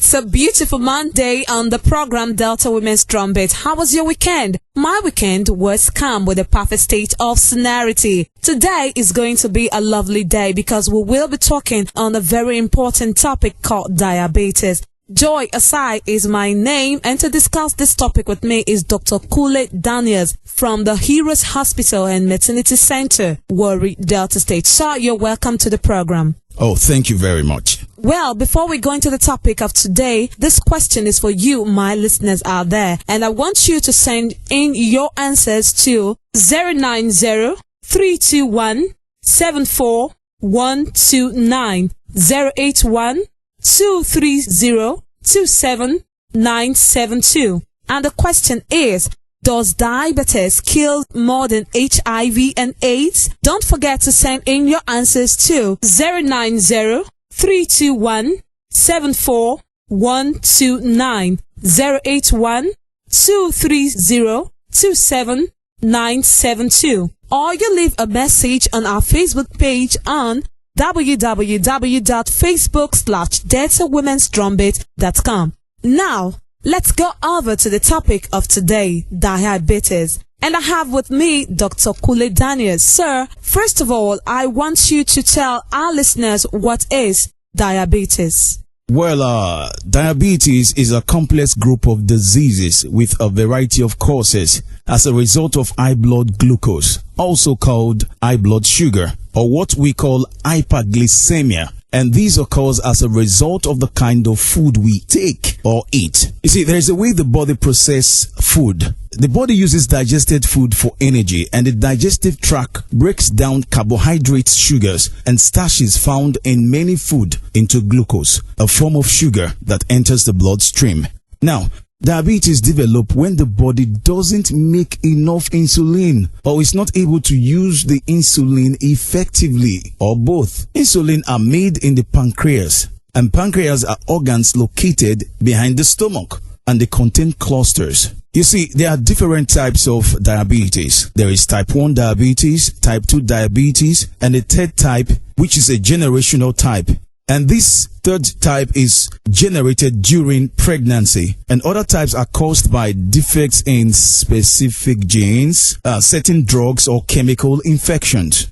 It's a beautiful Monday on the program Delta Women's Drumbeat. How was your weekend? My weekend was calm with a perfect state of serenity. Today is going to be a lovely day because we will be talking on a very important topic called diabetes. Joy Asai is my name, and to discuss this topic with me is Dr. Kule Daniels from the Heroes Hospital and Maternity Center, Warri, Delta State. Sir, you're welcome to the program. Oh, thank you very much. Well, before we go into the topic of today, this question is for you, my listeners out there, and I want you to send in your answers to 090-321-74129, 081-230-27972. And the question is, does diabetes kill more than HIV and AIDS? Don't forget to send in your answers to 090-321-74129, 081-230-27972. Or you leave a message on our Facebook page on www.facebook.com/DeltaWomen'sDrumbeat.com. Now, let's go over to the topic of today, diabetes. And I have with me Dr. Kule Daniels. Sir, first of all, I want you to tell our listeners what is diabetes. Well, diabetes is a complex group of diseases with a variety of causes as a result of high blood glucose, also called high blood sugar, or what we call hyperglycemia. And these occurs as a result of the kind of food we take or eat. You see, there is a way the body processes food. The body uses digested food for energy, and the digestive tract breaks down carbohydrates, sugars, and starches found in many food into glucose, a form of sugar that enters the bloodstream. Now, diabetes develops when the body doesn't make enough insulin or is not able to use the insulin effectively, or both. Insulin are made in the pancreas, and pancreas are organs located behind the stomach, and they contain clusters. You see, there are different types of diabetes. There is type 1 diabetes, type 2 diabetes, and a third type, which is a generational type. And this third type is generated during pregnancy, and other types are caused by defects in specific genes, certain drugs, or chemical infections.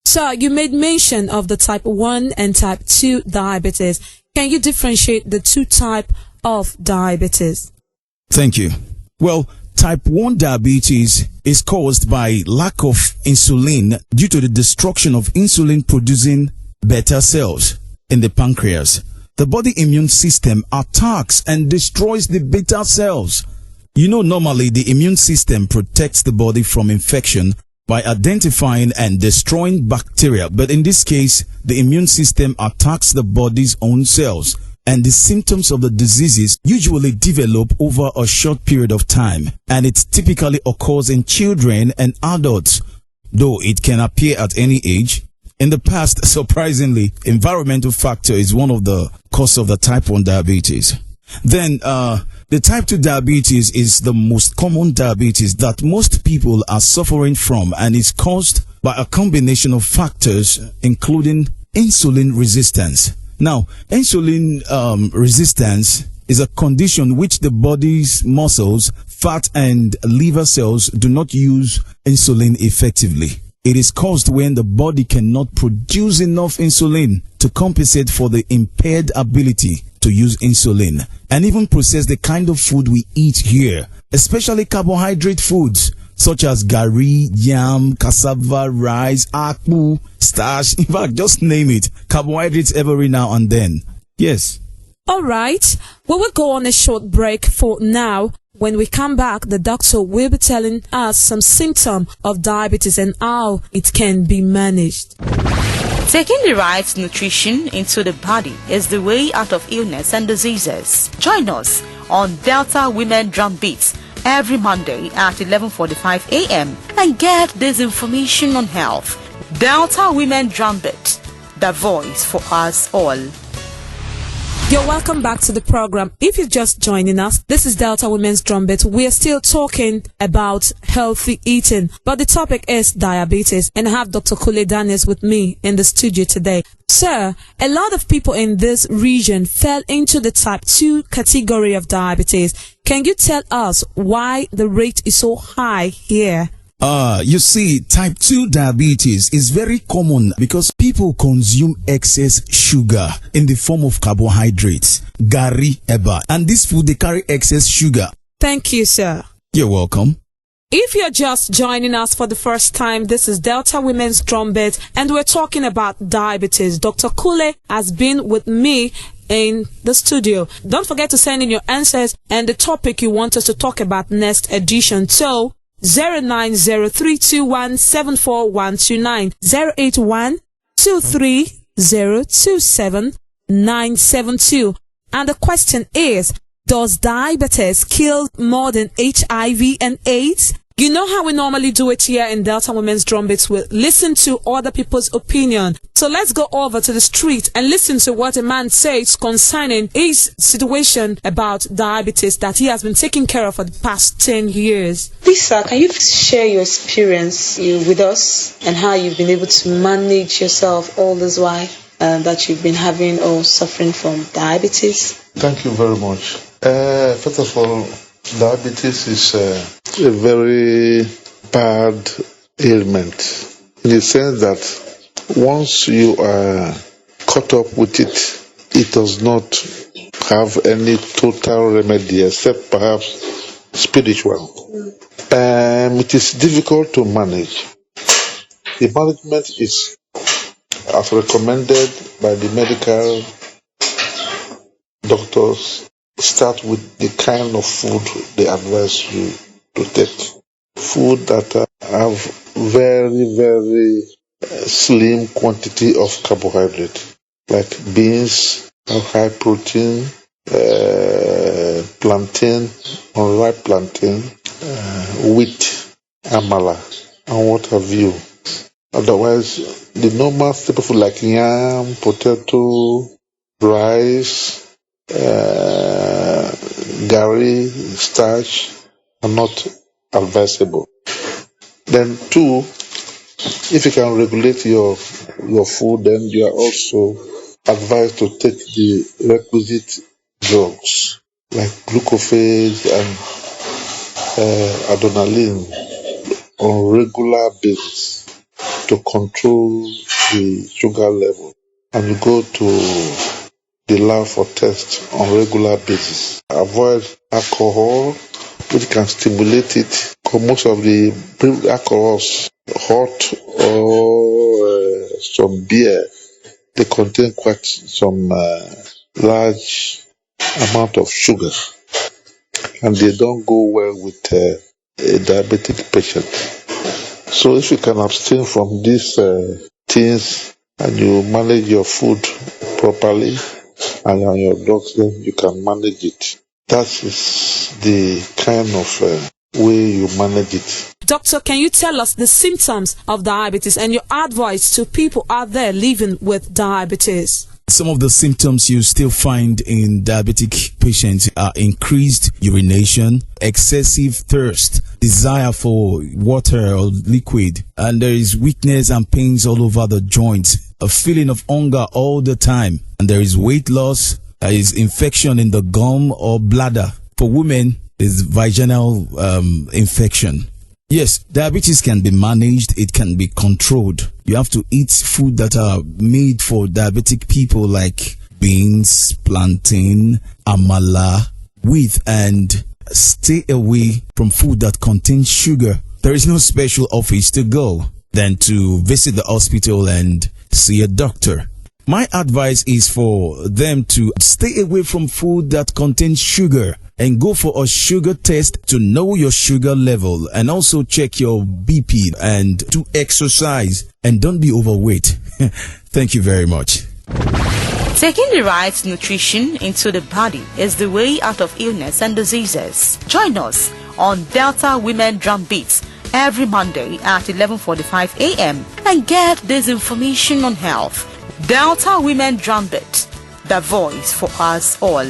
Sir, you made mention of the type 1 and type 2 diabetes. Can you differentiate the two types of diabetes? Thank you. Well, type 1 diabetes is caused by lack of insulin due to the destruction of insulin-producing beta cells in the pancreas. The body immune system attacks and destroys the beta cells. You know, normally the immune system protects the body from infection by identifying and destroying bacteria, but in this case, the immune system attacks the body's own cells, and the symptoms of the diseases usually develop over a short period of time, and it typically occurs in children and adults, though it can appear at any age. In the past, surprisingly, environmental factor is one of the causes of the type 1 diabetes. Then, the type 2 diabetes is the most common diabetes that most people are suffering from, and is caused by a combination of factors, including insulin resistance. Now, insulin resistance is a condition which the body's muscles, fat, and liver cells do not use insulin effectively. It is caused when the body cannot produce enough insulin to compensate for the impaired ability to use insulin and even process the kind of food we eat here, especially carbohydrate foods such as gari, yam, cassava, rice, akpu, starch, in fact, just name it. Carbohydrates every now and then. Yes. All right. We will go on a short break for now. When we come back, the doctor will be telling us some symptoms of diabetes and how it can be managed. Taking the right nutrition into the body is the way out of illness and diseases. Join us on Delta Women Drum Beats every Monday at 11:45 a.m. and get this information on health. Delta Women Drum Beat, the voice for us all. You're welcome back to the program. If you're just joining us, this is Delta Women's Drumbeat. We are still talking about healthy eating, but the topic is diabetes, and I have Dr. Kule Daniels with me in the studio today. Sir, a lot of people in this region fell into the type 2 category of diabetes. Can you tell us why the rate is so high here? You see, type 2 diabetes is very common because people consume excess sugar in the form of carbohydrates, gari, eba, and this food, they carry excess sugar. Thank you, sir. You're welcome. If you're just joining us for the first time, this is Delta Women's Drumbeat, and we're talking about diabetes. Dr. Kule has been with me in the studio. Don't forget to send in your answers and the topic you want us to talk about next edition. So, 09032174129, 08123027972. And the question is, does diabetes kill more than HIV and AIDS? You know how we normally do it here in Delta Women's Drumbeat. We listen to other people's opinion. So let's go over to the street and listen to what a man says concerning his situation about diabetes that he has been taking care of for the past 10 years. Please, sir, can you share your experience with us and how you've been able to manage yourself all this while that you've been having or suffering from diabetes? Thank you very much. First of all, diabetes is a very bad ailment in the sense that once you are caught up with it, it does not have any total remedy except perhaps spiritual. It is difficult to manage. The management is as recommended by the medical doctors. Start with the kind of food they advise you to take. Food that have very, very slim quantity of carbohydrate, like beans, high protein, plantain, unripe plantain, wheat, amala, and what have you. Otherwise, the normal staple food like yam, potato, rice, gari, starch are not advisable. Then 2, if you can regulate your food, then you are also advised to take the requisite drugs like glucophage and adrenaline on regular basis to control the sugar level, and you go to the lab for tests on regular basis. Avoid alcohol, which can stimulate it, because most of the alcohols, hot or some beer, they contain quite some large amount of sugar, and they don't go well with a diabetic patient. So if you can abstain from these things and you manage your food properly, and on your drugs, then you can manage it. That is the kind of way you manage it. Doctor, can you tell us the symptoms of diabetes and your advice to people out there living with diabetes? Some of the symptoms you still find in diabetic patients are increased urination, excessive thirst, desire for water or liquid, and there is weakness and pains all over the joints, a feeling of hunger all the time, and there is weight loss, there is infection in the gum or bladder. For women, there's vaginal infection. Yes, diabetes can be managed, it can be controlled. You have to eat food that are made for diabetic people like beans, plantain, amala, wheat, and stay away from food that contains sugar. There is no special office to go than to visit the hospital and see a doctor. My advice is for them to stay away from food that contains sugar and go for a sugar test to know your sugar level, and also check your BP and do exercise, and don't be overweight. Thank you very much. Taking the right nutrition into the body is the way out of illness and diseases. Join us on Delta Women Drumbeat every Monday at 11:45 a.m. and get this information on health. Delta Women Drumbeat, the voice for us all.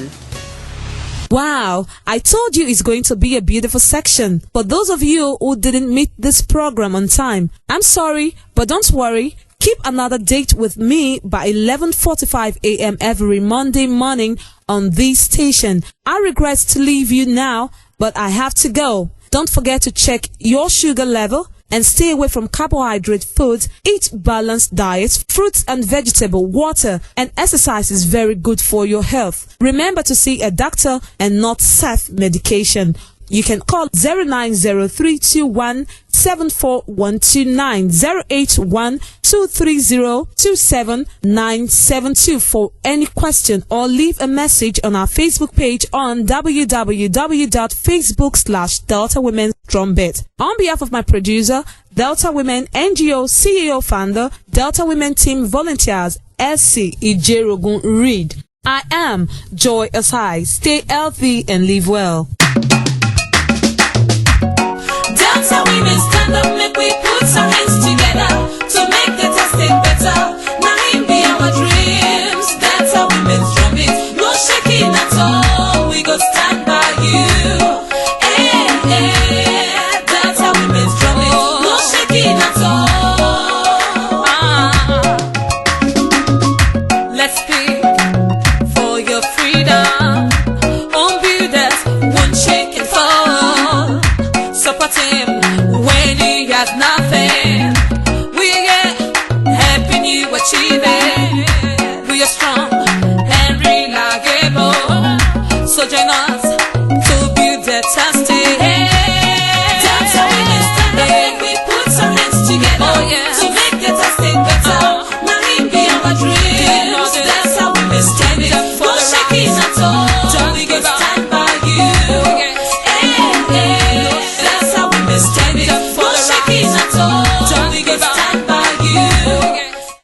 Wow, I told you it's going to be a beautiful section. For those of you who didn't meet this program on time, I'm sorry, but don't worry. Keep another date with me by 11:45 a.m. every Monday morning on this station. I regret to leave you now, but I have to go. Don't forget to check your sugar level and stay away from carbohydrate foods. Eat balanced diets, fruits and vegetable, water, and exercise is very good for your health. Remember to see a doctor and not self-medication. You can call 09032174129 08123027972 for any question, or leave a message on our Facebook page on www.facebook.com/Delta Women's Drumbeat. On behalf of my producer, Delta Women NGO CEO founder, Delta Women Team Volunteers, SC Ijerogun Reed, I am Joy Asai. Stay healthy and live well. Delta Women's